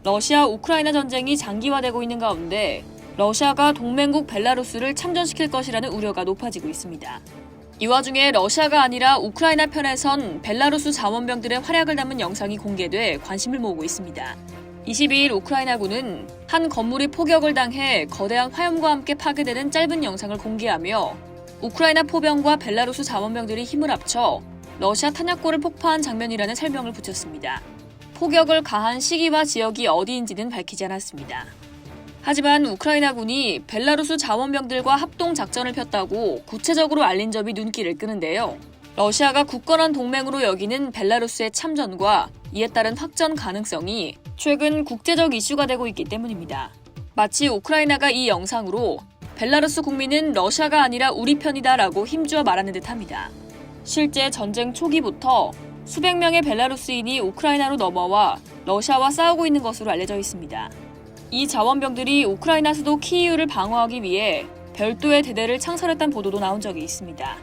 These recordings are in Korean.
러시아 우크라이나 전쟁이 장기화되고 있는 가운데 러시아가 동맹국 벨라루스를 참전시킬 것이라는 우려가 높아지고 있습니다. 이 와중에 러시아가 아니라 우크라이나 편에선 벨라루스 자원병들의 활약을 담은 영상이 공개돼 관심을 모으고 있습니다. 22일 우크라이나군은 한 건물이 포격을 당해 거대한 화염과 함께 파괴되는 짧은 영상을 공개하며 우크라이나 포병과 벨라루스 자원병들이 힘을 합쳐 러시아 탄약고를 폭파한 장면이라는 설명을 붙였습니다. 포격을 가한 시기와 지역이 어디인지는 밝히지 않았습니다. 하지만 우크라이나군이 벨라루스 자원병들과 합동 작전을 폈다고 구체적으로 알린 점이 눈길을 끄는데요. 러시아가 굳건한 동맹으로 여기는 벨라루스의 참전과 이에 따른 확전 가능성이 최근 국제적 이슈가 되고 있기 때문입니다. 마치 우크라이나가 이 영상으로 벨라루스 국민은 러시아가 아니라 우리 편이다라고 힘주어 말하는 듯합니다. 실제 전쟁 초기부터 수백 명의 벨라루스인이 우크라이나로 넘어와 러시아와 싸우고 있는 것으로 알려져 있습니다. 이 자원병들이 우크라이나 수도 키이우를 방어하기 위해 별도의 대대를 창설했다는 보도도 나온 적이 있습니다.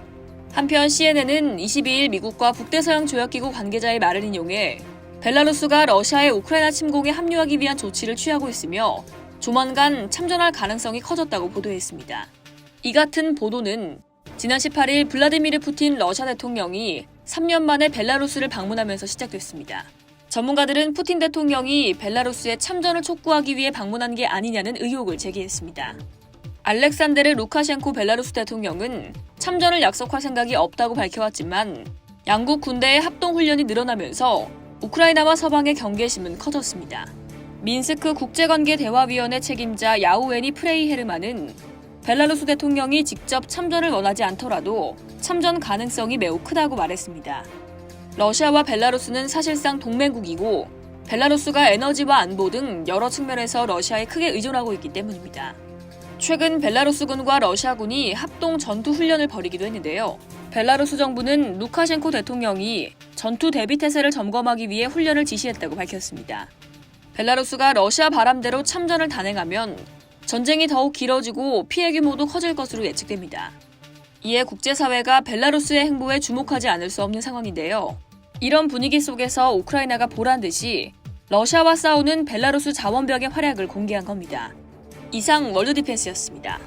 한편 CNN은 22일 미국과 북대서양 조약기구 관계자의 말을 인용해 벨라루스가 러시아의 우크라이나 침공에 합류하기 위한 조치를 취하고 있으며 조만간 참전할 가능성이 커졌다고 보도했습니다. 이 같은 보도는 지난 18일 블라디미르 푸틴 러시아 대통령이 3년 만에 벨라루스를 방문하면서 시작됐습니다. 전문가들은 푸틴 대통령이 벨라루스의 참전을 촉구하기 위해 방문한 게 아니냐는 의혹을 제기했습니다. 알렉산데르 루카셴코 벨라루스 대통령은 참전을 약속할 생각이 없다고 밝혀왔지만 양국 군대의 합동훈련이 늘어나면서 우크라이나와 서방의 경계심은 커졌습니다. 민스크 국제관계대화위원회 책임자 야우에니 프레이헤르만은 벨라루스 대통령이 직접 참전을 원하지 않더라도 참전 가능성이 매우 크다고 말했습니다. 러시아와 벨라루스는 사실상 동맹국이고 벨라루스가 에너지와 안보 등 여러 측면에서 러시아에 크게 의존하고 있기 때문입니다. 최근 벨라루스군과 러시아군이 합동 전투 훈련을 벌이기도 했는데요. 벨라루스 정부는 루카셴코 대통령이 전투 대비 태세를 점검하기 위해 훈련을 지시했다고 밝혔습니다. 벨라루스가 러시아 바람대로 참전을 단행하면 전쟁이 더욱 길어지고 피해 규모도 커질 것으로 예측됩니다. 이에 국제사회가 벨라루스의 행보에 주목하지 않을 수 없는 상황인데요. 이런 분위기 속에서 우크라이나가 보란 듯이 러시아와 싸우는 벨라루스 자원병의 활약을 공개한 겁니다. 이상 월드디펜스였습니다.